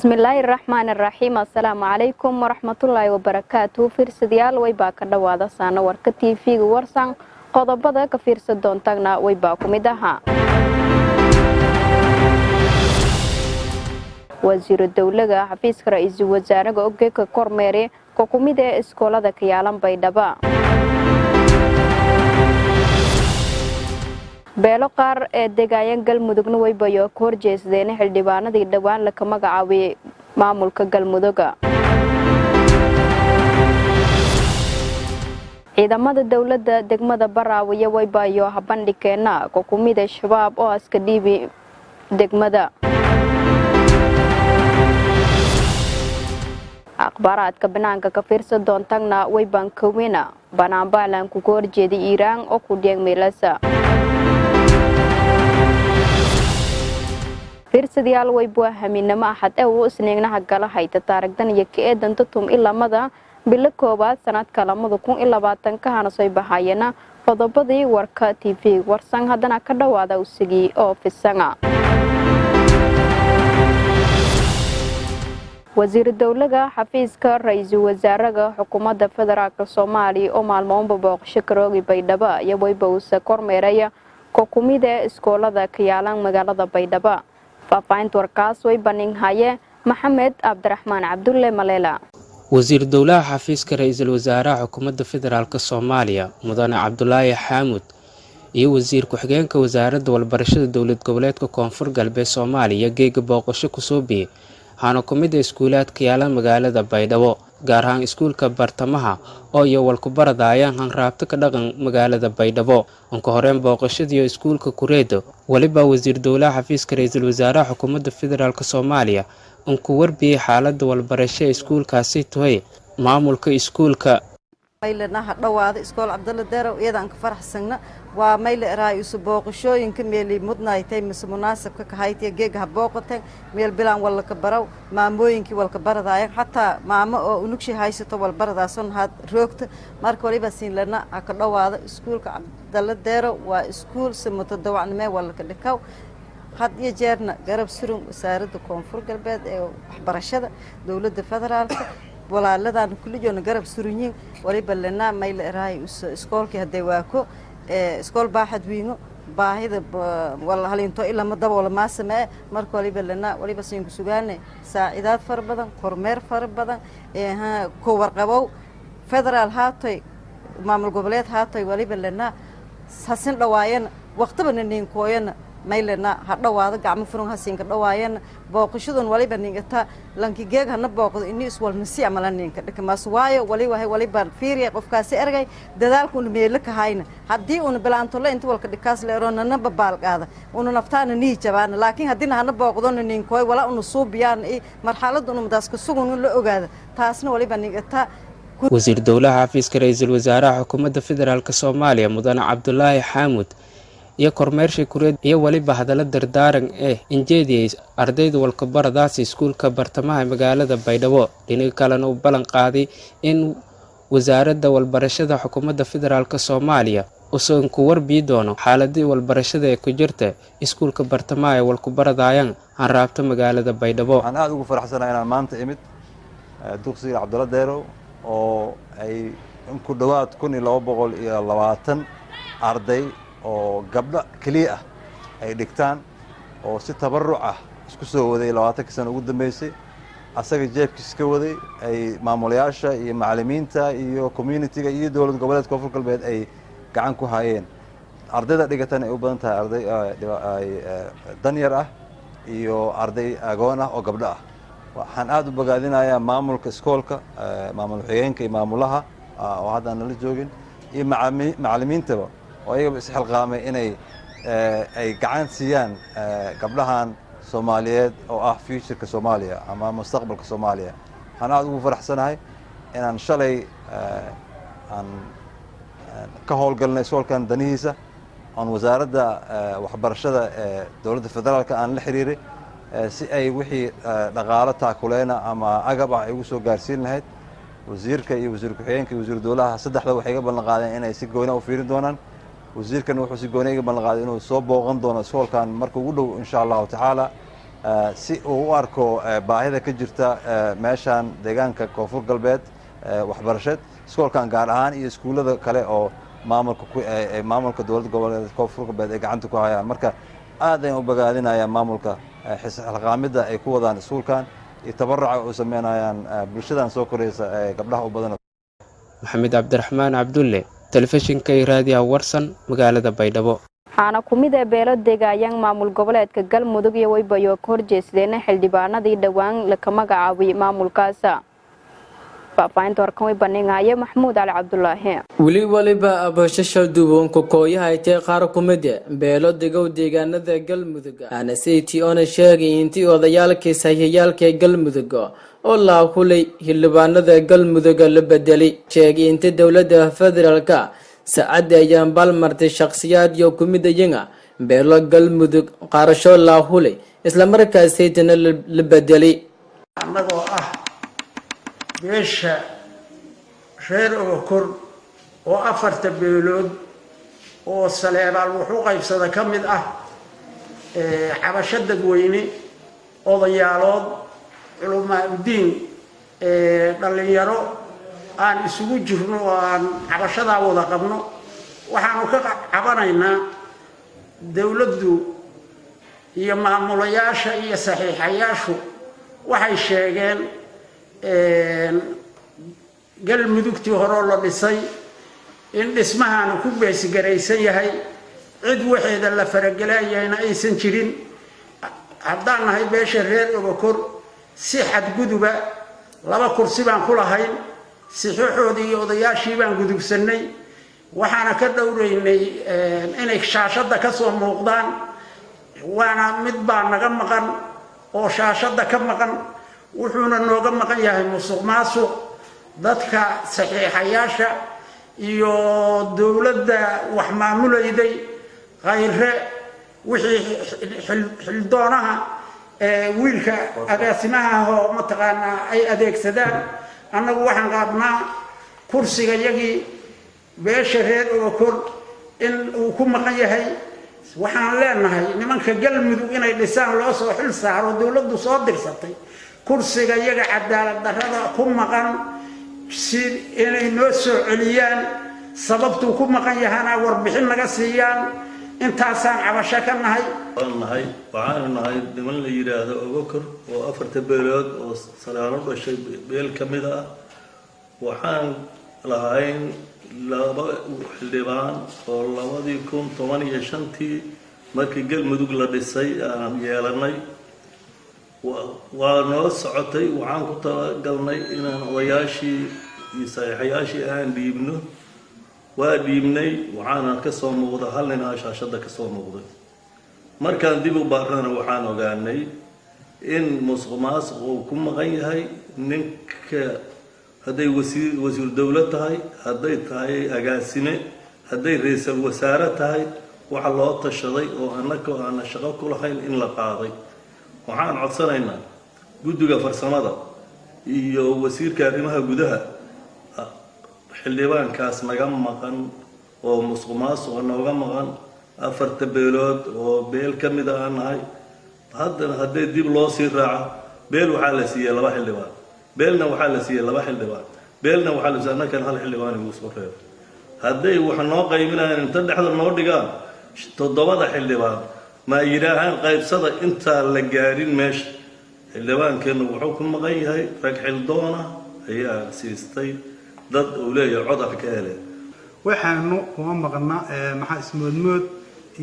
Bismillahirrahmanirrahim. Assalamualaikum warahmatullahi wabarakatuh. Firsadayaal way baa ka dhawaada saana warka TV-ga warsan qodobada ka fiirsan doontagna way baa ku mid aha. Wasiir Dawladda Xafiiska Ra'iisul Wasaaraha oo ka kormeeray xukuumadda iskoolada ka yaalan Baydhabo. beelo qaar ee deegaanka Galmudugna way bayo ka horjeesteen xildhibaanadii dhawaan la ka magacaabay maamulka Galmudug. ciidamada dawladda degmada Baraawe way bayo habandhigeenna xukuumadda shabaab oo aska dhiibi degmada. akhbaraadka banaanka ka fiirsan doontagna way bankowina banaanbaalan ku horjeeday Iiraan oo ku dhigay meelasa. firsadayaal way buu haminama ahad ee uu isniignaha gala hayta taariikhdan iyo ka eedanta ilamada bil koobaad sanadka 2020 ka hana soo baxayna qodobadii warka TV warsan hadana ka dhawaada usigi oo fisanga. wasiir dawladda xafiiska ra'iisul wasaaraha xukuumadda federaalka Soomaaliya oo maalmoonba booqasho karoogi Baydhabo iyo way bawsa kormeeraya xukuumadda iskoolada ka yaalan magaalada Baydhabo. faafaynta warkaas way baninhaye Maxamed Abdiraxmaan Cabdulle Maleela. wasiir dawladda xafiiska ra'iisul wasaaraha xukuumadda federaalka Soomaaliya Mudane Cabdullaahi Xamuud iyo wasiir ku-xigeenka wasaaradda walbarashada dawlad goboleedka Koonfur Galbeed Soomaaliya geega booqasho ku soo bixiyay hana kumida iskuulaadka yaalan magaalada Baydhabo gaar ahaan iskuulka bartamaha oo iyo walku baradayaan hanraabta ka dhaqan magaalada Baydhabo. anka horeen booqashadii iskuulka Kureedo waliba wasiir dawladda xafiiska ra'iisul wasaaraha xukuumadda federaalka Soomaaliya anku warbiyay xaaladda walbarasho iskuulkaasi toy maamulka iskuulka maylanaha dhawaada iskool Cabdulla Deerow iyadaan ka faraxsana waa mayl raayis booqashooyinka meeli mudnaaytay munaasabka ka haytay geega booqatay meel bilaan wala ka baraw maamooyinkii wala ka baradayaan hatta maamo oo unugshay haysato wal baradaasan had roogta marka waliba siin lana ka dhawaada iskoolka Cabdulla Deerow waa iskool samata dawacnimo wala ka dhikaw had iyo jeerna garab surun wasaaradda Koonfur Galbeed ee waxbarashada dawladda federaalka walaaladaan kulliyoona garab surunyin waliba lana mayl raayis iskoolka haday waako iskool baaxad wiino baahida wala halinto ila ma dabool ma samee marka waliba siin ku sugaane saacidaad far badan kormeer far badan ku warqabow federaal haatay maamul goboleed haatay waliba lana hasin dhawaayeen waqtiba nin kooyana maylena ha dhawaado gacmo furan hasiin ka dhawaayeen booqashadun waliba ningata lanki geeg hana booqdo in iswal nasi amalaneenka dhakamaas waayo waliba fiiriye qofkaasi ergay dadaalku meel ka hayna hadii uu bilaanto la inta walka dhikaas leeroonana babaalqaada uu naftaana nii jabaan laakiin hadina hana booqdo nin kooy wala uu suubiyaan marxaladun mudaas ka sugan la ogaada taasna waliba ningata wasiir dawladda xafiiska ra'iisul wasaaraha xukuumadda federaalka Soomaaliya Mudane Cabdullaahi Xamuud iyo kormeershay Kureed iyo waliba hadalada dardaaran injeediyay ardayda walka baradaasi iskuulka bartamaha magaalada Baydhabo dhinaca kalena uu balan qaaday in wasaaradda walbarashada xukuumadda federaalka Soomaaliya oo ku warbiyi doono xaaladii walbarashada ee ku jirta iskuulka bartamaha ee walku baradayaan hanraabta magaalada Baydhabo. waxaan aad ugu faraxsanahay inaan maanta imid dugsiga Cabdulla Deerow oo ay ku dhawaad 1220 arday oo gabdha kaliya ay dhigtaan oo si tabaruc ah isku soo waday 20 sano ugu dambeysay asaga jeebkiisa ka waday ay maamulayaasha iyo macallimiinta iyo community-ga iyo dawlad goboleedka Koonfur Galbeed ay gacan ku hayeen ardayda dhigatan ay u badan tahay arday danyar ah iyo arday agoon ah oo gabdha ah. waxaan aad u bogaadinayaa maamulka iskoolka maamul xigeenka iyo maamulaha oo hadda nala joogin iyo macallimiintaba oo ayaga isxilqaamay inay ay gacan siiyaan gabdhahan Soomaaliyeed oo ah future-ka Soomaaliya ama mustaqbalka Soomaaliya. waxaan aad ugu faraxsanahay inaan shalay aan ka howlgalnay iskoolkan danihiisa aan wasaaradda waxbarashada ee dawladda federaalka aan la xiriiray si ay wixii dhaqaale taakuleena ama agab ah ay ugu soo gaarsiin lahayd wasiirka iyo wasiir ku-xigeenka iyo wasiir dawladda saddexda waxay ga ballan qaadeen inay si gooni u fiirin doonaan wasiirkan wuxuu si gooni uga ballan qaaday inuu soo booqan doono iskoolkan marka ugu dhow insha Allah taala si uu u arko baahida ka jirta meeshaan deegaanka koonfur galbeed waxbarasheed iskoolkan gaar ahaan iyo iskuullada kale oo maamulka dowladda goboleed koonfur galbeed ay gacanta ku hayaan marka aad ayaan u bogaadinayaa maamulka xilqaamidda ay ku wadaan iskuulkan iyo tabaruca u sameynayaan bulshadan soo koraysa ee gabdhaha u badan. maxamed cabdiraxmaan cabdulle telefishinka iyo raadiyaha warsan magaalada baydhabo. waxaana ku mid ah beelo deegaayaan maamul goboleedka galmudug iyo waybayo ka horjeesteen xildhibaanadii dhowaan la ka magacaabay maamulkaas. faafahinta warkan way bannaanaya maxmuud cali cabdulaahi. waliba abashashal duwanka kooyaha ay qaar ku mid ah beelo degow deegaanada galmudug ana seyti oo sheegay intii odayaalkii sahyaalka galmudug oo la kulay xildhibaanada galmudug la bedelay sheegay intii dawladda federaalka saacad ayaan balmartay shakhsiyaad iyo kumid ayaga beelo galmudug qarasho la hulay isla markaas saytana la bedelay annagoo ah beesha reer Ogokor oo afarta beelood oo Saleebal wuxuu qaybsada ka mid ah cabasho dadweyne odayaalood culumaa diin dhalinyaro aan isugu jirno oo aan cabashada wada qabno waxaanu ka cabanaynaa dawladdu iyo maamulayaasha iyo saxiixayaashu waxay sheegeen galmudugtii hore la dhisay in dhismahan ku beesgaraysan yahay cid waxeeda la faragelayayna aysan jirin haddaan nahay beesha reer Ogokor si xadguduba laba kursi baan ku lahayn sixoxoodii iyo odayaashii baan gudubsanay waxaana ka dhowraynay inay shaashada ka soo muuqdaan waana mid baa naga maqan oo shaashada ka maqan wuxuuna nooga maqan yahay musuqmaasuq dadka saxiixayaasha iyo dawladda wax maamulayday qayre wixii xildoonaha wiilka agaasimaha oo mataqaana ay adeegsadaan annagu waxaan qaadnaa kursiga yagii beesha reer Ogokor in uu ku maqan yahay waxaan leenahay nimanka galmudug inay dhisaan loo soo xil saaro dawladdu soo dirsatay kursiga yaga cadaalad darrada ku maqan si inay noo soo celiyaan sababtu ku maqan yahana warbixin naga siiyaan intaasaan cabasho ka nahay waxaan nahay niman la yiraahdo Ogokor oo afarta beelood oo Saleebal dhashay beel kamid ah waxaan lahayn laba xildhibaan oo 2015 markii galmudug la dhisay aan yeelanay waa noo socotay waxaan ku talagalnay inaan odayaashii iyo saxiixayaashii aan dhiibno waa dhiibnay waxaana ka soo muuqda hal nin shaashada ka soo muuqday markaan dib u baarnana waxaan ogaanay in musuqmaasuq uu ku maqan yahay ninka hadday wasiir dawlad tahay hadday tahay agaasime hadday ra'iisul wasaare tahay waxa loo tashaday oo annaka aan shaqo ku lahayn in la qaaday waxaan codsanaynaa guddiga farsamada iyo wasiirka arrimaha gudaha xildhibaankaas naga maqan oo musuqmaasuq nooga maqan afarta beelood oo beel ka mid ah nahay haddana haddii dib loo sii raaco beel waxaa la siiyay 2 xildhibaan beelna waxaa la siiyay 2 xildhibaan beelna waxaa la siiyay annaka hal xildhibaan ugu soo reeb hadday wax noo qaybinayaan inta dhexda noo dhigaan 7 xildhibaan ma yiraahaan qaybsada inta la gaarin meesha xildhibaankeenu wuxuu ku maqan yahay rag xildoona ayaa siistay dad uu leeyahay codar ka helay waxaanu kuma maqna maxaa ismoodmood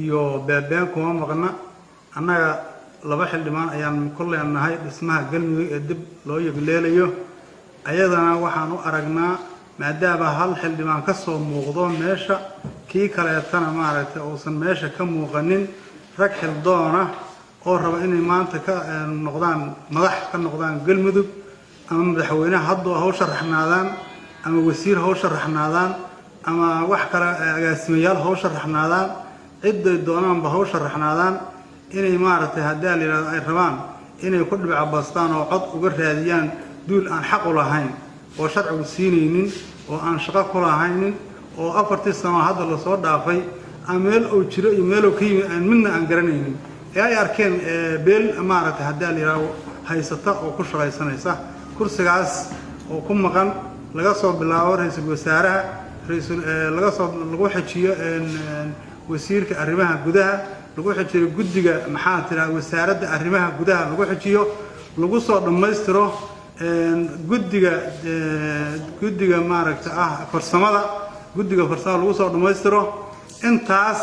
iyo baabaan kuma maqna annaga 2 xildhibaan ayaan ku leenahay dhismaha galmudug ee dib loo yagleelayo ayadana waxaan u aragnaa maadaama hal xildhibaan ka soo muuqdo meesha kii kaleetana maaragtay uusan meesha ka muuqanin rag xildoona oo raba inay maanta ka noqdaan madax ka noqdaan galmudug ama madaxweynaha hadda hawsha raxnaadaan ama wasiir hawsha raxnaadaan ama wax kale agaasimayaal hawsha raxnaadaan ciday doonaanba hawsha raxnaadaan inay maaragtay haddii la yiraahdo ay rabaan inay ku dhibac bastaan oo cod uga raadiyaan duul aan xaq u lahayn oo sharcigu siinaynin oo aan shaqo ku lahaynin oo 4 sano hadda la soo dhaafay meel oo jiro iyo meel oo ka yimid aan midna aan garanaynin ay arkeen beel maaragtay haddii la yiraahdo haysata oo ku shaqaysanaysa kursigaas oo ku maqan laga soo bilaabo ra'iisul wasaaraha lagu xajiyo wasiirka arrimaha gudaha lagu xajiyo guddiga maxaa tiraa wasaaradda arrimaha gudaha lagu xajiyo lagu soo dhammaystiro guddiga maaragtay farsamada lagu soo dhammaystiro intaas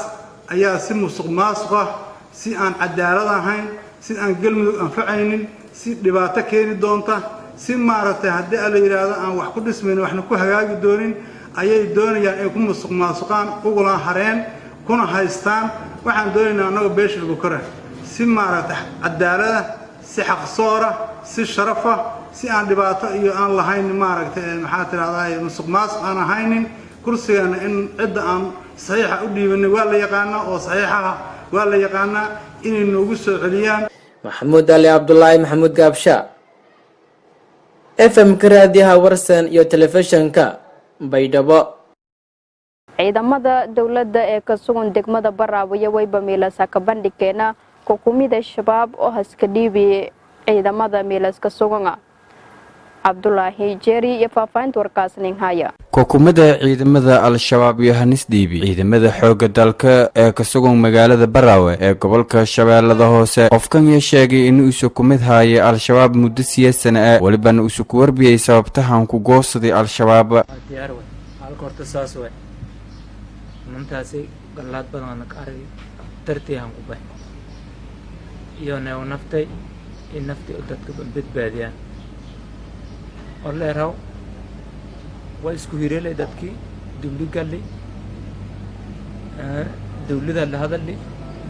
ayaa si musuqmaasuq ah si aan cadaalad ahayn si aan galmudug anfacaynin si dhibaato keeni doonta si maaragtay haddii la yiraahdo aan wax ku dhismayn waxna ku hagaagi doonin ayay doonayaan ay ku musuqmaasuqaan ugula hareen kuna haystaan waxaan doonaynaa annaga beesha lagu kora si maaragtay cadaalada si xaqsoora si sharafa si aan dhibaato iyo aan lahayn maaragtay maxaa tiraahdaa musuqmaasuq aan ahaynin kursigana in cidda aan saxiixa u dhiibanay waa la yaqaanaa oo saxiixaha waa la yaqaanaa inay noogu soo celiyaan maxamuud ali cabdullaahi maxamuud gaabsha FM raadiyaha warsan iyo telefishinka baydhabo ciidamada dawladda ee ka sugan degmada Baraawiya wayba meelaha ka bandhigayna xukuumada shabaab oo haska dhiibi ciidamada meelaha ka sugan Abdullahi Jerry iyo faafaynta warkaasnin haya xukuumada ciidamada al-shabaab iyo hanis dhiibi ciidamada xooga dalka ee ka sugan magaalada Baraawe ee gobolka Shabeellada Hoose qofkan yaa sheegay in uu soo kumid haye al-shabaab muddo 6 sano ah waliba uu soo ku warbiyay sababtahan ku goosaday al-shabaab halkorta saas way mantaasi galaad badan ka arag tartiihan ku baxay iyo naftay in naftay dadka badbaadiyaan والله واسكو هيرلي ددكي دولي قالي دولدا لهدلي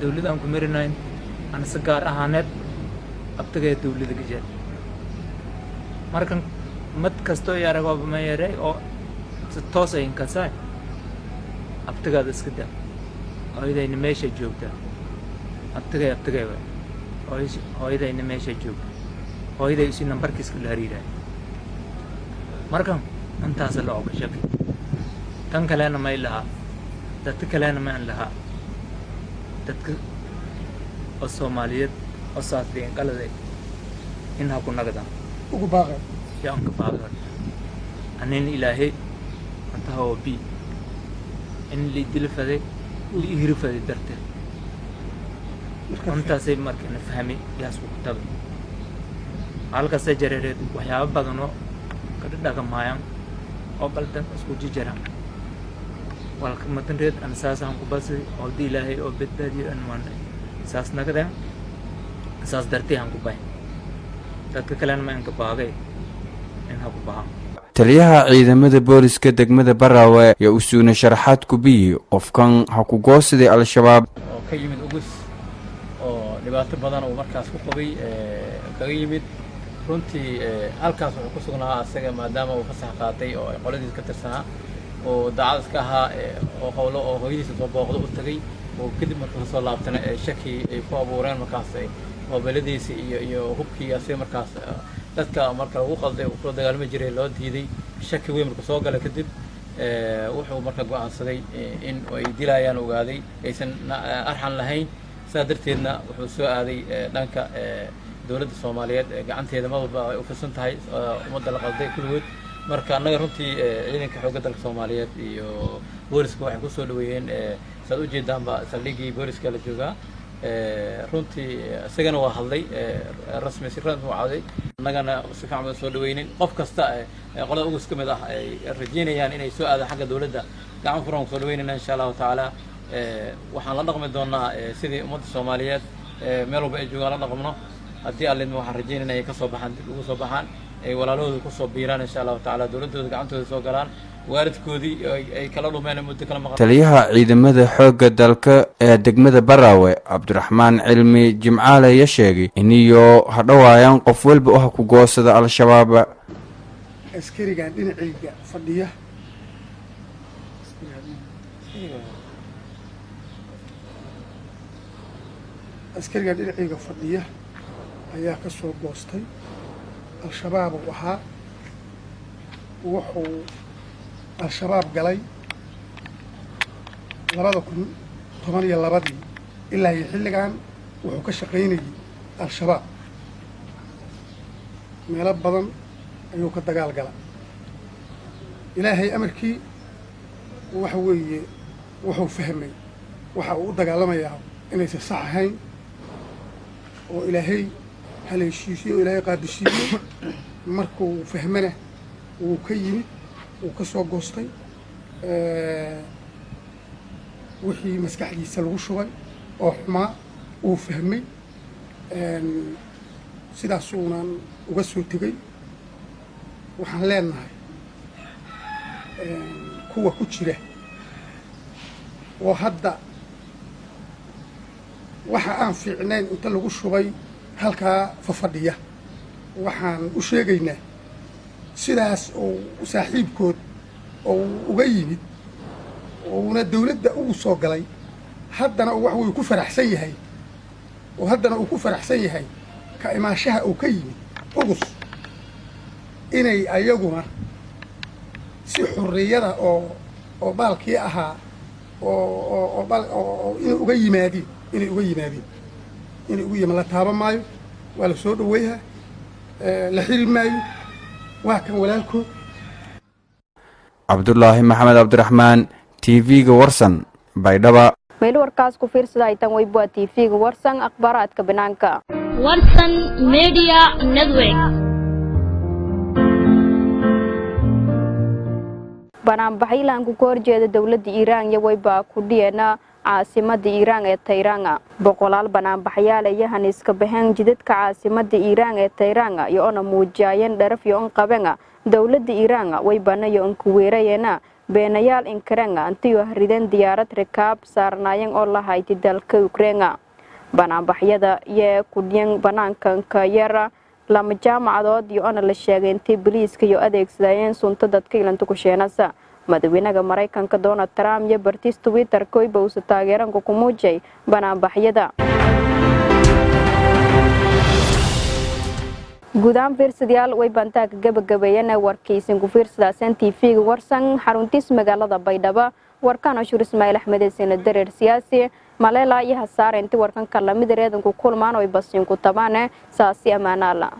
دولدا ان كمرناين انا سغار اهانت ابتغي دولدا جيل markan mad kasto yarago ma yaray oo toos ay kasay abtagaada iska daa hooyadayna meesha joogta abtagay hooyadayna meesha joogta hooyaday si nambarkiisa la hariiray markan intaas la og shaqo tan kalena ma ilaha dadka kalena ma ilaha dadka oo Soomaaliyeed oo saafeen qaladay in ha ku nagada ugu baaqay yaan ka baaqay anin ilaahay anta oo bi in li dilfaday li hirfaday dartay intaas ay markan fahmi yaas ku tab halka sajareed waxyaabo badan oo dhaqamayaan oo baldan isku jijaraan walka madanreed an saasan ku basay oo ilaahay oo badbaadiyo an waan saas nagada saas dartii aan ku bay dadka kale ma aan ka baagay in ha ku baahan taliyaha ciidamada booliska degmada Baraawe ya usuuna sharaxaad ku biyo qofkan ha ku goosaday al-shabaab oo ka yimid ugus oo dhibaato badan oo markaas ku qabay kaga yimid runtii halkaas wuxuu ku sugnaa asaga maadaama uu fasax qaatay oo ay qoladiis ka tirsanaa oo daacad iska ahaa oo howlo oo hooyadiisa soo booqdo u tagay oo kadib markuu soo laabtana shaki ay ku abuureen markaas mobiladiisa iyo hubkii asii markaas dadka marka lagu qalday oo dagaalmo jiray loo diiday shaki weyn markuu soo galay kadib wuxuu marka go'aansaday in ay dilayaan ogaaday aysan arxan lahayn sadarteedna wuxuu soo aaday dhanka dawladda Soomaaliyeed gacanteeda madaba ay u fidsan tahay umada la qalday kulligood marka anaga runtii ciidanka xoogga dalka Soomaaliyeed iyo booliska waxay ku soo dhaweeyeen sad u jeedaanba saldhigii booliska la jooga runtii isagana waa hadlay rasmi si rasmi u caaday annagana si fiican soo dhaweeyeen qof kasta qolada ugu kamid ah ay rajeynayaan inay soo aadaan xagga dawladda gacan furan soo dhaweynayna insha Allah taala waxaan la dhaqmi doonaa sidii umada Soomaaliyeed meel walba ay joogaan la dhaqmno haddii alle waxaan rajeynaynaa ay ka soo baxaan dib ugu soo baxaan ay walaalahooda ku soo biiraan insha Allah taala dawladooda gacantooda soo galaan waalidkoodii ay kala dhumeen muddo kala maqan taliyaha ciidamada xoogga dalka ee degmada Baraawe Cabdiraxmaan Cilmi Jimcaale ayaa sheegay in iyo hadhawaayaan qof walba oo ku goosada al-shabaab askariga dhinacayga fadhiya askariga dhinacayga fadhiya ayaa ka soo goostay al-shabaab uu ahaa wuxuu al-shabaab galay 2012 ilaa xilligan wuxuu ka shaqaynayay al-shabaab meelo badan ayuu ka dagaal gala ilaahay amarkii waxa weeye wuxuu fahmay waxa uu u dagaalamayaa inaysan sax ahayn oo ilaahay haleeshiisiyo ilaahay qaadishiisiyo markuu fahmana wuu ka yimid wuu ka soo goostay wixii maskaxdiisa lagu shubay oo xumaa uu fahmay sidaasuunan uga soo tegay waxaan leenahay kuwa ku jira oo hadda waxa aan fiicnayn inta lagu shubay halkaa fafadhiya waxaan u sheegaynaa sidaas oo saaxiibkood oo uga yimid oona dawladda ugu soo galay haddana wax way ku faraxsan yahay oo haddana uu ku faraxsan yahay ka imaashaha uu ka yimid ugus inay ayaguna si xurriyada oo baalkii ahaa oo inay uga yimaadeen inay ugu yimaadeen la taaban maayo waa la soo dhaweeyaa la xiri maayo waa kan walaalkood cabdulaahi maxamed cabdiraxmaan TV-ga warsan baydhaba meel warkaas ku fiirsada ay tan way baa TV-ga warsan akhbaaraadka banaanka warsan media network banaanbaxaylaan ku horjeeda dawladda Iiraan iyo way baa ku dhiyana caasimada Iiraan ee Tehran boqolaal banaanbaxayaal ay haniska baxeen jidadka caasimada Iiraan ee Tehran iyo ona muujayeen dharaf iyo qabanka dawladda Iiraan way banayo in ku weerayena beenayaal inkaranga antiyo haridan diyaarad rakaab saarnaayeen oo la haytay dalka Ukraine banaanbaxyada ee ku dhiyan banaankan ka yara lama jaamacadood iyo ana la sheegay intii booliiska iyo adeegsadayeen sunta dadka ilanta ku sheenasa madaxweynaha Mareykanka Donald Trump iyo bartiis Twitter koy bawsa taageeranka ku muujay banaanbaxyada guudaan fiirsadayaal way bantaag gabagabeeyana warkaysan ku fiirsadaasaan TV-ga warsan xaruntiis magaalada Baydhabo warkaan Ashur Ismaaciil Axmed ee dareer siyaasi Malela iyo hasaar intii warkan kala mid reedan ku kulmaan oo basin ku tabaane saasi amaanala